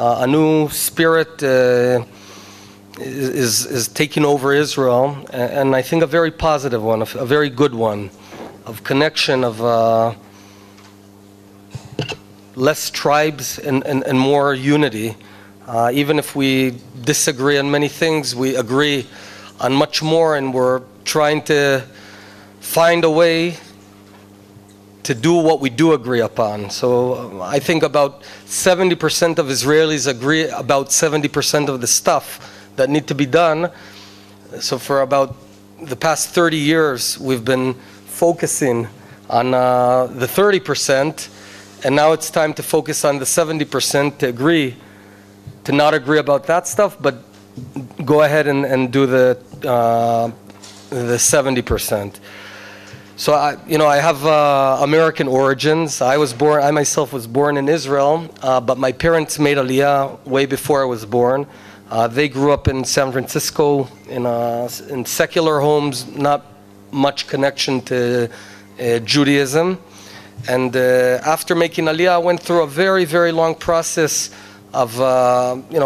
A new spirit is taking over Israel, and I think a very positive one, a very good one, of connection, of less tribes and more unity. Even if we disagree on many things, we agree on much more, and we're trying to find a way to do what we do agree upon. So I think about 70% of Israelis agree about 70% of the stuff that need to be done. So for about the past 30 years, we've been focusing on the 30%, and now it's time to focus on the 70%, to agree, to not agree about that stuff, but go ahead and do the 70%. So I have American origins. I myself was born in Israel, but my parents made Aliyah way before I was born. They grew up in San Francisco in secular homes, not much connection to Judaism. And after making Aliyah, I went through a very, very long process of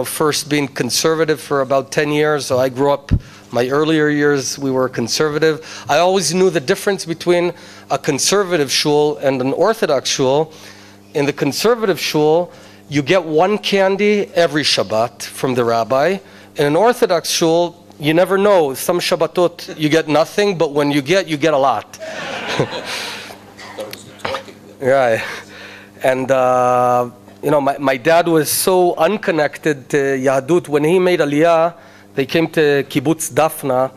first being conservative for about 10 years. So I grew up, my earlier years, we were conservative. I always knew the difference between a conservative shul and an Orthodox shul. In the conservative shul, you get one candy every Shabbat from the rabbi. In an Orthodox shul, you never know. Some Shabbatot you get nothing, but when you get a lot. Right. And my dad was so unconnected to Yahadut. When he made Aliyah, they came to Kibbutz Dafna,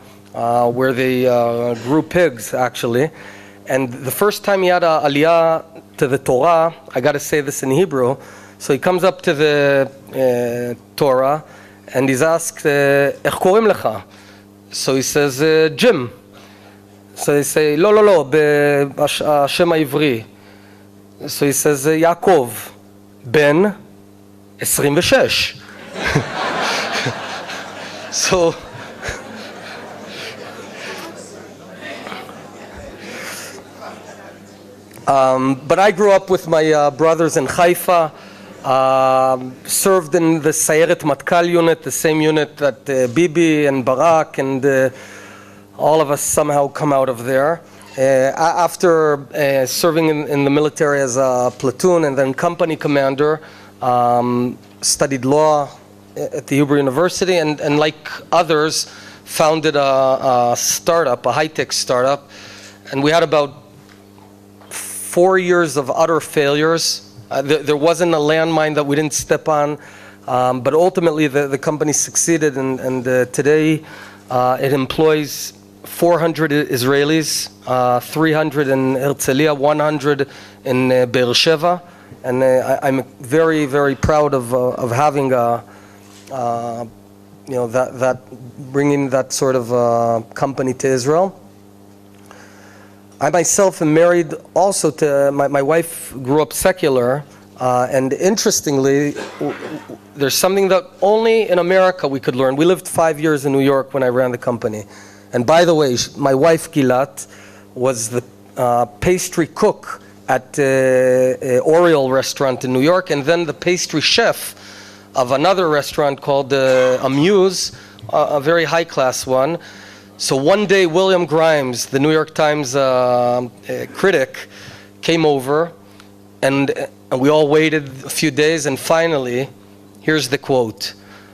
where they grew pigs, actually. And the first time he had a Aliyah to the Torah, I got to say this in Hebrew, so he comes up to the Torah, and he's asked, Ech korim lecha? So he says, Jim. So they say, lo, Hashem ha'ivri. So he says, Yaakov, ben 26. So, but I grew up with my brothers in Haifa, served in the Sayeret Matkal unit, the same unit that Bibi and Barak and all of us somehow come out of there. After serving in the military as a platoon and then company commander, studied law at the Hebrew University, and like others, founded a startup, a high-tech startup. And we had about 4 years of utter failures. There wasn't a landmine that we didn't step on, but ultimately the company succeeded, and today it employs 400 Israelis, 300 in Herzliya, 100 in Be'er Sheva, and I'm very, very proud of having bringing that sort of company to Israel. I myself am married also to, my wife grew up secular, and interestingly, there's something that only in America we could learn. We lived 5 years in New York when I ran the company. And by the way, my wife Gilat was the pastry cook at Oriole restaurant in New York, and then the pastry chef of another restaurant called Amuse, a very high-class one. So one day, William Grimes, the New York Times critic, came over, and we all waited a few days, and finally, here's the quote: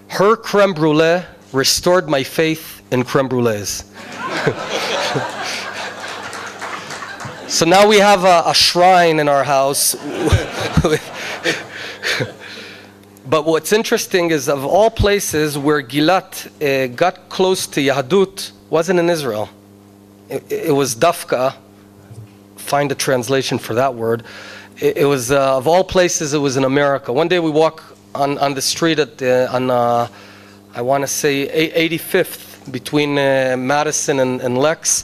"Her creme brulee restored my faith in creme brulees." So now we have a shrine in our house. But what's interesting is, of all places where Gilat got close to Yahadut, wasn't in Israel. It was Dafka. Find a translation for that word. It was, of all places, it was in America. One day we walk on the street on I want to say 85th, between Madison and Lex.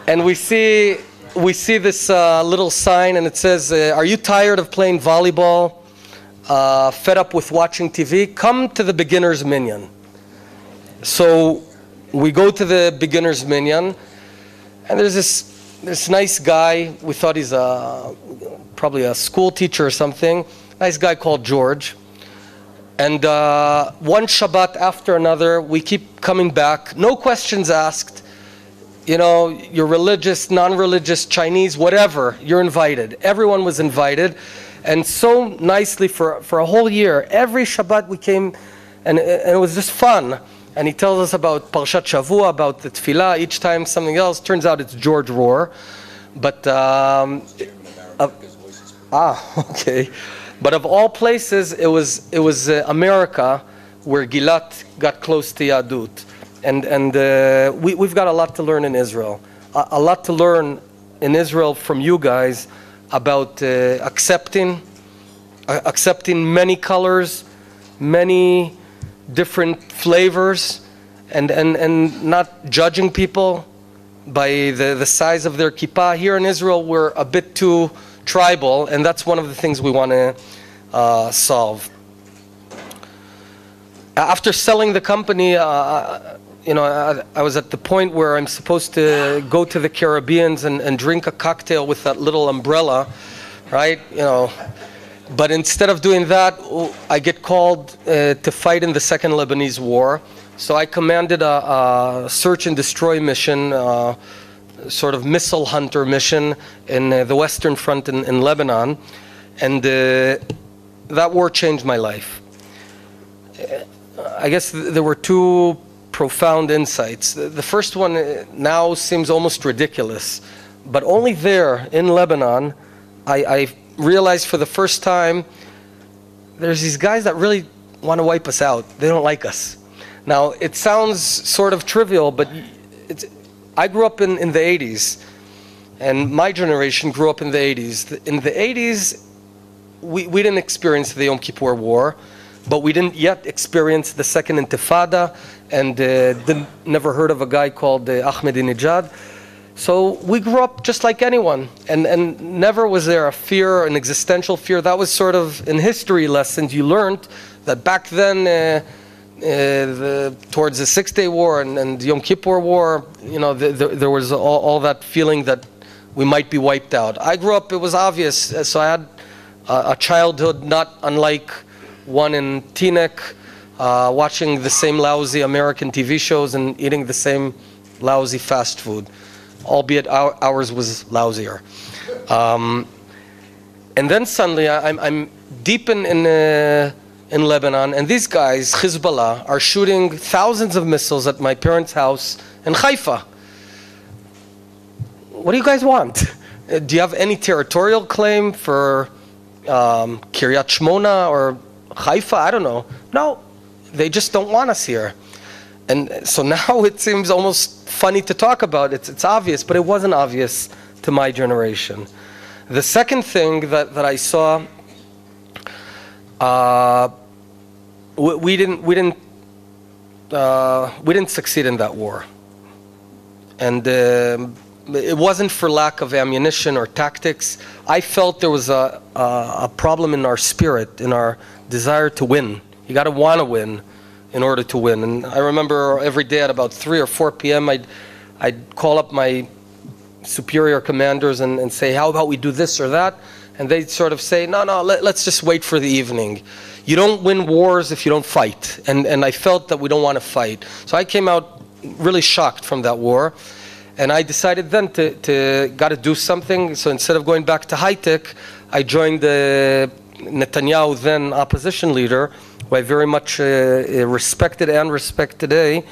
And we see this little sign, and it says, "Are you tired of playing volleyball? Fed up with watching TV? Come to the beginner's minyan." So we go to the beginner's minyan, and there's this nice guy. We thought he's probably a school teacher or something. nice guy called George. And one Shabbat after another, we keep coming back, no questions asked. You know, you're religious, non-religious, Chinese, whatever, you're invited. Everyone was invited. And so nicely for a whole year, every Shabbat we came, and it was just fun. And he tells us about Parshat Shavua, about the Tefillah, each time something else. Turns out it's George Rohr. But, okay. But of all places, it was America where Gilat got close to Yadut. And we've got a lot to learn in Israel. A lot to learn in Israel from you guys about accepting many colors, many different flavors, and not judging people by the size of their kippah. Here in Israel, we're a bit too tribal, and that's one of the things we want to solve. After selling the company, you know, I was at the point where I'm supposed to go to the Caribbean and drink a cocktail with that little umbrella, right? You know, but instead of doing that, I get called to fight in the Second Lebanese War. So I commanded a search and destroy mission, sort of missile hunter mission in the Western Front in Lebanon. And that war changed my life. I guess there were two profound insights. The first one now seems almost ridiculous, but only there in Lebanon, I realized for the first time, there's these guys that really want to wipe us out. They don't like us. Now, it sounds sort of trivial, but I grew up in the 80s, and my generation grew up in the 80s. In the 80s, we didn't experience the Yom Kippur War, but we didn't yet experience the Second Intifada, and never heard of a guy called Ahmadinejad. So we grew up just like anyone, and never was there a fear, an existential fear. That was sort of in history lessons you learned that back then, towards the Six-Day War and Yom Kippur War, you know, there was all that feeling that we might be wiped out. I grew up, it was obvious, so I had a childhood not unlike one in Teaneck, watching the same lousy American TV shows and eating the same lousy fast food, albeit ours was lousier. And then suddenly I'm deep in Lebanon, and these guys, Hezbollah, are shooting thousands of missiles at my parents' house in Haifa. What do you guys want? Do you have any territorial claim for Kiryat Shmona or Haifa? I don't know. No, they just don't want us here. And so now it seems almost funny to talk about. It's obvious, but it wasn't obvious to my generation. The second thing that I saw, we didn't succeed in that war, and it wasn't for lack of ammunition or tactics. I felt there was a problem in our spirit, in our desire to win. You got to want to win in order to win. And I remember every day at about 3 or 4 p.m. I'd call up my superior commanders and say, how about we do this or that? And they'd sort of say, no, let's just wait for the evening. You don't win wars if you don't fight. And I felt that we don't want to fight. So I came out really shocked from that war. And I decided then to got to do something. So instead of going back to high-tech, I joined the Netanyahu, then opposition leader, who I very much respected and respect today,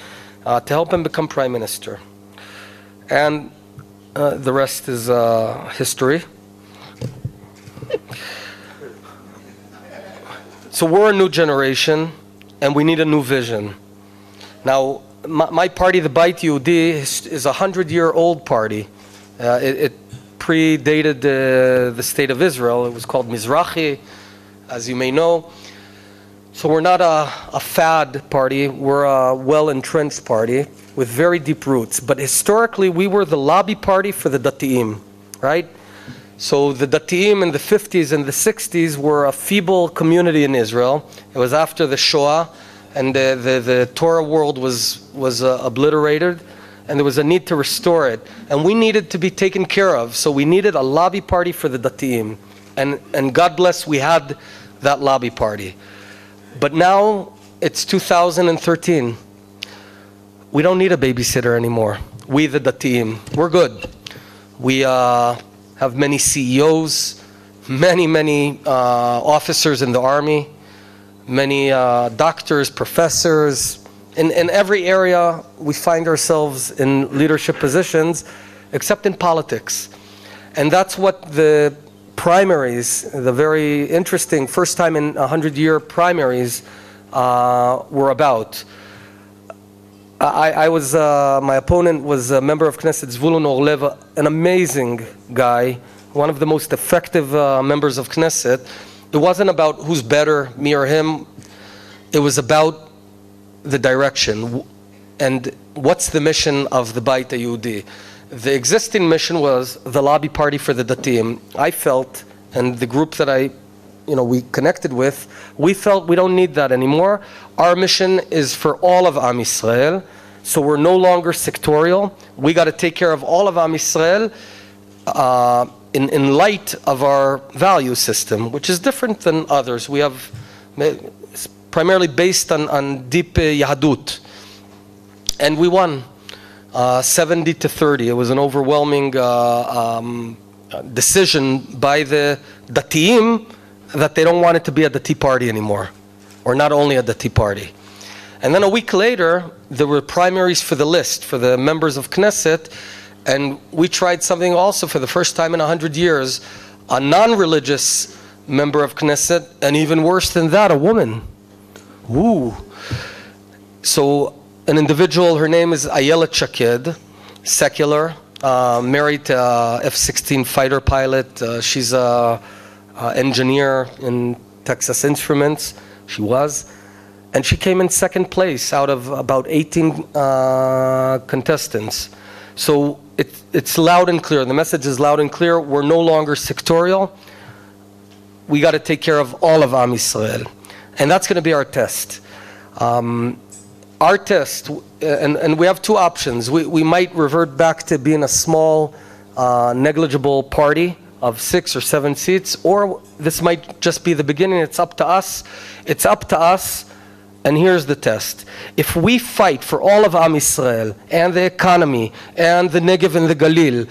to help him become prime minister. And the rest is history. So we're a new generation, and we need a new vision. Now, my party, the Beit Yehudi, is a 100-year-old party. It predated the state of Israel. It was called Mizrahi, as you may know. So we're not a fad party. We're a well-entrenched party with very deep roots. But historically, we were the lobby party for the Dati'im, right? So the Dati'im in the 50s and the 60s were a feeble community in Israel. It was after the Shoah, and the Torah world was obliterated, and there was a need to restore it. And we needed to be taken care of, so we needed a lobby party for the Dati'im. And God bless, we had that lobby party. But now it's 2013. We don't need a babysitter anymore. We the Datiim, we're good. We have many CEOs, many officers in the army, many doctors, professors. In every area, we find ourselves in leadership positions, except in politics. And that's what the primaries, the very interesting first time in 100-year primaries, were about. My opponent was a member of Knesset, Zvulun Orlev, an amazing guy, one of the most effective members of Knesset. It wasn't about who's better, me or him. It was about the direction and what's the mission of the Beit HaYehudi. The existing mission was the lobby party for the Datiim. I felt, and the group that we connected with, we felt we don't need that anymore. Our mission is for all of Am Yisrael, so we're no longer sectorial. We got to take care of all of Am Yisrael in light of our value system, which is different than others. We have primarily based on deep Yahadut. And we won 70-30. It was an overwhelming decision by the Datiim that they don't want it to be a Dati party anymore, or not only a Dati party. And then a week later, there were primaries for the list, for the members of Knesset, and we tried something also for the first time in 100 years, a non-religious member of Knesset, and even worse than that, a woman. Woo. So an individual, her name is Ayelet Shaked, secular, married to F-16 fighter pilot. She's a engineer in Texas Instruments. She was. And she came in second place out of about 18 contestants. So it's loud and clear. The message is loud and clear. We're no longer sectorial. We got to take care of all of Am Yisrael. And that's going to be our test. Our test, and we have two options. We might revert back to being a small, negligible party of 6 or 7 seats, or this might just be the beginning. It's up to us. It's up to us, and here's the test. If we fight for all of Am Yisrael, and the economy, and the Negev and the Galil,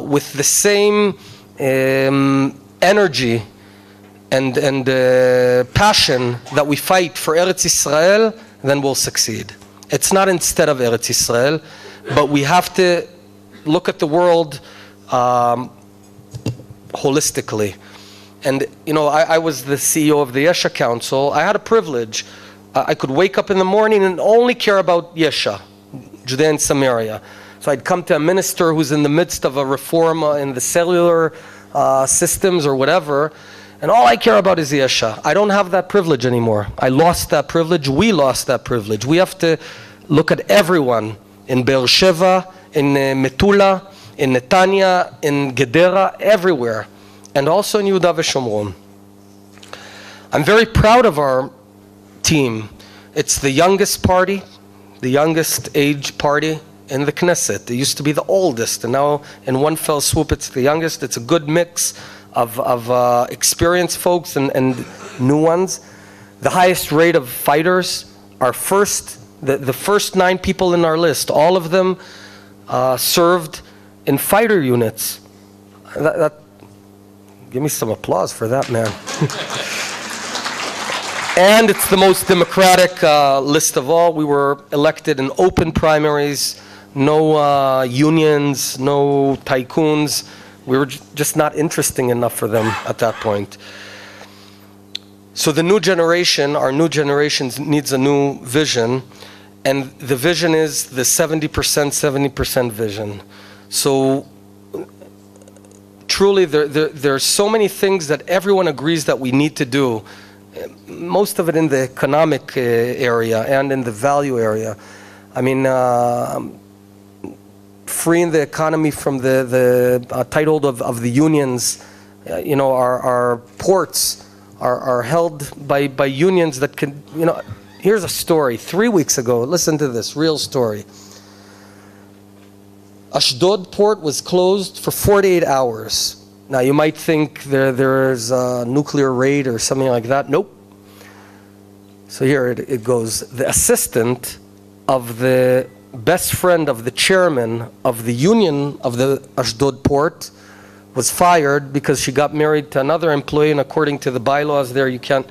with the same energy and passion that we fight for Eretz Yisrael, then we'll succeed. It's not instead of Eretz Yisrael, but we have to look at the world holistically. And I was the CEO of the Yesha Council. I had a privilege. I could wake up in the morning and only care about Yesha, Judea and Samaria. So I'd come to a minister who's in the midst of a reform in the cellular systems or whatever, and all I care about is Yesha. I don't have that privilege anymore. I lost that privilege. We lost that privilege. We have to look at everyone in Be'er Sheva, in Metula, in Netanya, in Gedera, everywhere, and also in Yehuda v'Shomron. I'm very proud of our team. It's the youngest party, the youngest age party in the Knesset. It used to be the oldest, and now in one fell swoop it's the youngest. It's a good mix of experienced folks and new ones. The highest rate of fighters. The first 9 people in our list, all of them served in fighter units. Give me some applause for that, man. And it's the most democratic list of all. We were elected in open primaries, no unions, no tycoons. We were just not interesting enough for them at that point. So the new generation, our new generation needs a new vision. And the vision is the 70% vision. So truly there are so many things that everyone agrees that we need to do. Most of it in the economic area and in the value area. I mean, freeing the economy from the title of the unions. Our ports are held by unions that can, here's a story. 3 weeks ago, listen to this, real story. Ashdod port was closed for 48 hours. Now you might think there's a nuclear raid or something like that. Nope. So here it goes. The assistant of the best friend of the chairman of the union of the Ashdod port was fired because she got married to another employee, and according to the bylaws there, you can't.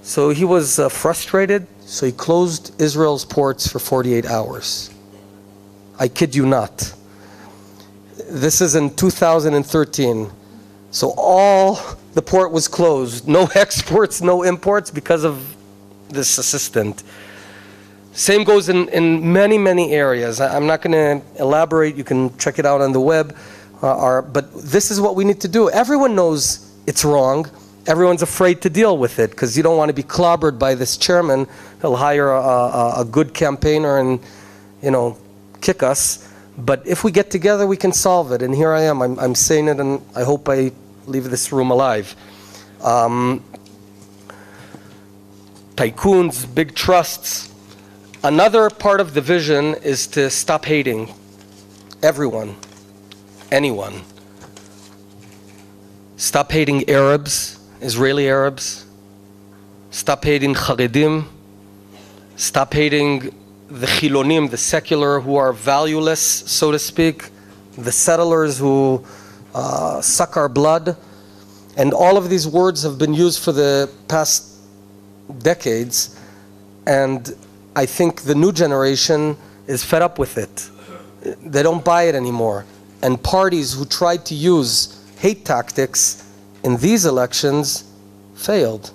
So he was frustrated, so he closed Israel's ports for 48 hours. I kid you not. This is in 2013. So all the port was closed. No exports, no imports because of this assistant. Same goes in many, many areas. I'm not going to elaborate. You can check it out on the web. But this is what we need to do. Everyone knows it's wrong. Everyone's afraid to deal with it because you don't want to be clobbered by this chairman. He'll hire a good campaigner and, you know, kick us. But if we get together, we can solve it. And here I am. I'm saying it, and I hope I leave this room alive. Tycoons, big trusts. Another part of the vision is to stop hating everyone, anyone. Stop hating Arabs, Israeli Arabs. Stop hating Charedim. Stop hating the Chilonim, the secular, who are valueless, so to speak. The settlers who suck our blood. And all of these words have been used for the past decades. And I think the new generation is fed up with it. They don't buy it anymore. And parties who tried to use hate tactics in these elections failed.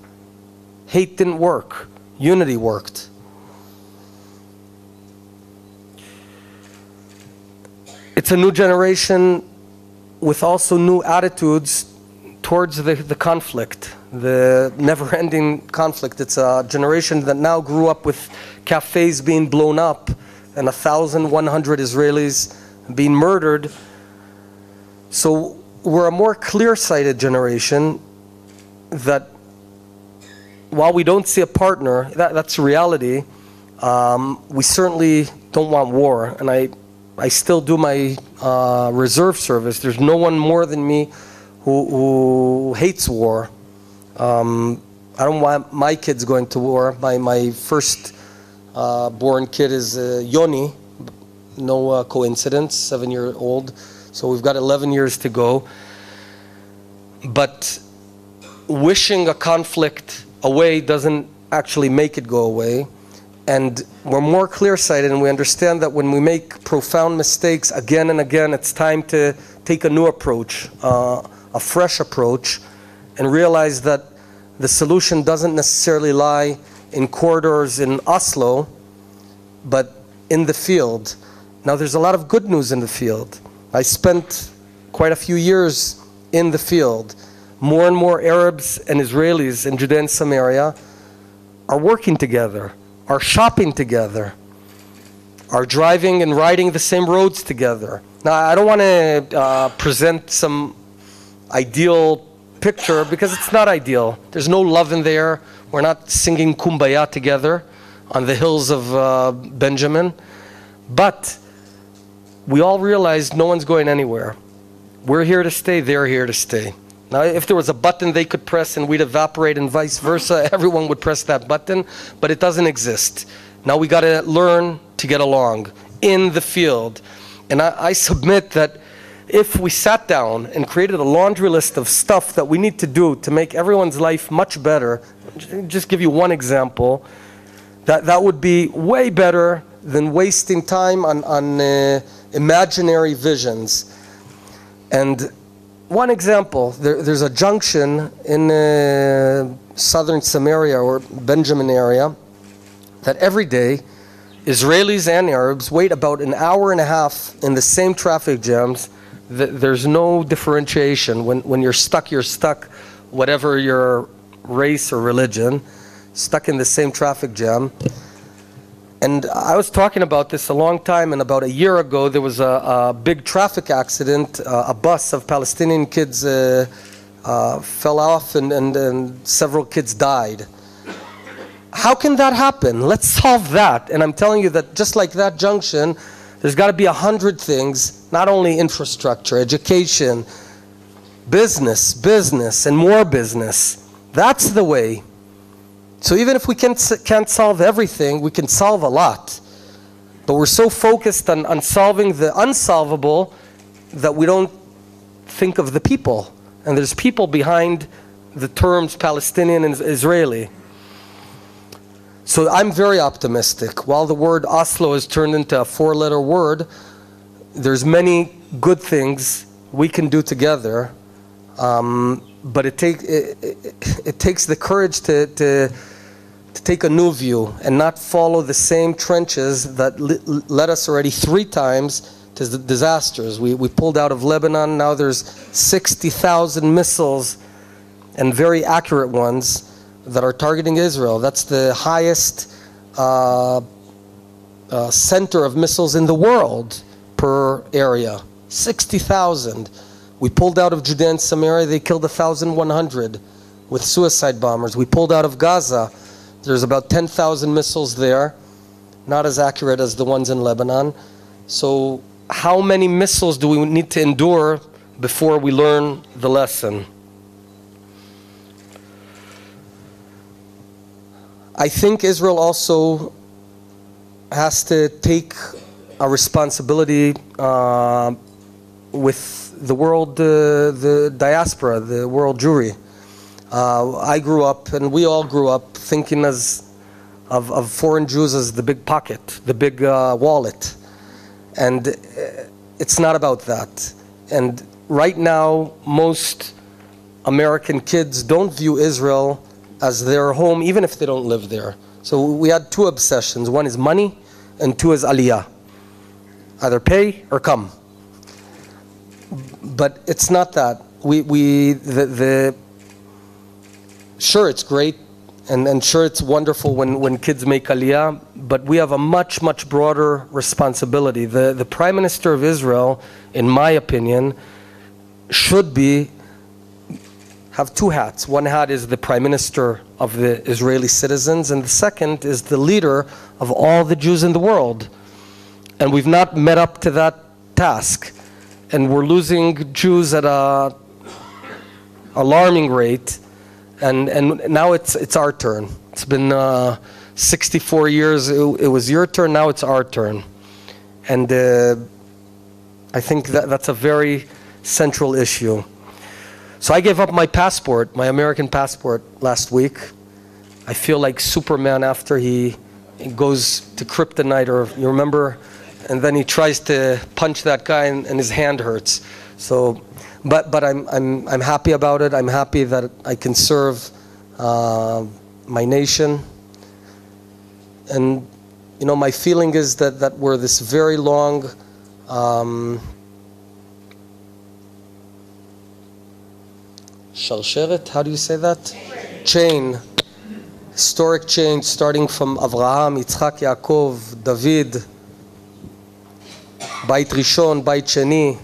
Hate didn't work. Unity worked. It's a new generation with also new attitudes towards the conflict, the never-ending conflict. It's a generation that now grew up with cafes being blown up and 1,100 Israelis being murdered. So we're a more clear-sighted generation that while we don't see a partner, that's reality, we certainly don't want war. And I still do my reserve service. There's no one more than me who hates war. I don't want my kids going to war. My first born kid is Yoni, no coincidence, 7-year-old. So we've got 11 years to go. But wishing a conflict away doesn't actually make it go away. And we're more clear-sighted, and we understand that when we make profound mistakes again and again, it's time to take a new approach, a fresh approach, and realize that the solution doesn't necessarily lie in corridors in Oslo, but in the field. Now, there's a lot of good news in the field. I spent quite a few years in the field. More and more Arabs and Israelis in Judea and Samaria are working together, are shopping together, are driving and riding the same roads together. Now, I don't want to present some ideal picture because it's not ideal. There's no love in there. We're not singing Kumbaya together on the hills of Benjamin. But we all realize no one's going anywhere. We're here to stay, they're here to stay. Now, if there was a button they could press and we'd evaporate and vice versa, everyone would press that button, but it doesn't exist. Now we got to learn to get along in the field. And I submit that if we sat down and created a laundry list of stuff that we need to do to make everyone's life much better, just give you one example, that would be way better than wasting time on imaginary visions. And one example, there's a junction in southern Samaria or Benjamin area that every day Israelis and Arabs wait about an hour and a half in the same traffic jams. There's no differentiation. When you're stuck, whatever your race or religion, stuck in the same traffic jam. And I was talking about this a long time, and about a year ago there was a big traffic accident. A bus of Palestinian kids fell off and several kids died. How can that happen? Let's solve that. And I'm telling you that just like that junction, there's got to be 100 things, not only infrastructure, education, Business, business, and more business. That's the way. So even if we can't solve everything, we can solve a lot. But we're so focused on solving the unsolvable that we don't think of the people. And there's people behind the terms Palestinian and Israeli. So I'm very optimistic. While the word Oslo has turned into a four-letter word, there's many good things we can do together. But it takes the courage to take a new view and not follow the same trenches that led us already 3 times to the disasters. We pulled out of Lebanon. Now there's 60,000 missiles, and very accurate ones, that are targeting Israel. That's the highest center of missiles in the world per area. 60,000. We pulled out of Judea and Samaria. They killed 1,100 with suicide bombers. We pulled out of Gaza. There's about 10,000 missiles there, not as accurate as the ones in Lebanon. So how many missiles do we need to endure before we learn the lesson? I think Israel also has to take a responsibility with the world, the diaspora, the world Jewry. I grew up, and we all grew up, thinking of foreign Jews as the big pocket, the big wallet. And it's not about that. And right now, most American kids don't view Israel as their home, even if they don't live there. So we had 2 obsessions. One is money, and 2 is aliyah. Either pay or come. But it's not that. Sure, it's great, and sure, it's wonderful when kids make aliyah, but we have a much, much broader responsibility. The Prime Minister of Israel, in my opinion, should have 2 hats. One hat is the Prime Minister of the Israeli citizens, and the second is the leader of all the Jews in the world. And we've not met up to that task. And we're losing Jews at an alarming rate. And now it's our turn. It's been 64 years. It was your turn. Now it's our turn. And I think that's a very central issue. So I gave up my passport, my American passport, last week. I feel like Superman after he goes to kryptonite, or you remember, and then he tries to punch that guy and his hand hurts. So, but I'm happy about it. I'm happy that I can serve my nation. And you know, my feeling is that we're this very long shalsheret, how do you say that? Chain. Historic chain starting from Avraham, Yitzchak, Yaakov, David, Beit Rishon, Beit Sheni,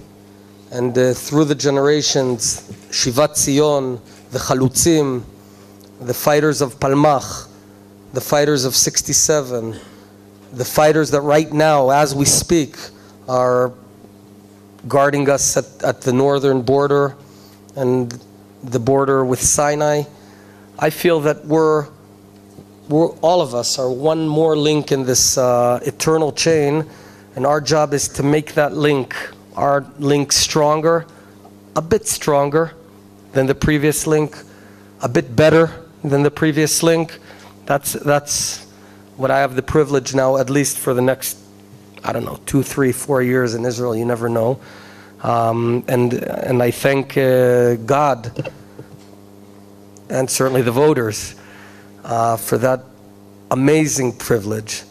and through the generations, Shivat Zion, the Chalutzim, the fighters of Palmach, the fighters of 67, the fighters that right now, as we speak, are guarding us at the northern border and the border with Sinai. I feel that we're all of us are one more link in this eternal chain, and our job is to make that link, our link, stronger, a bit stronger than the previous link, a bit better than the previous link. That's what I have the privilege now, at least for the next, I don't know, 2, 3, 4 years in Israel. You never know. And I thank God and certainly the voters for that amazing privilege.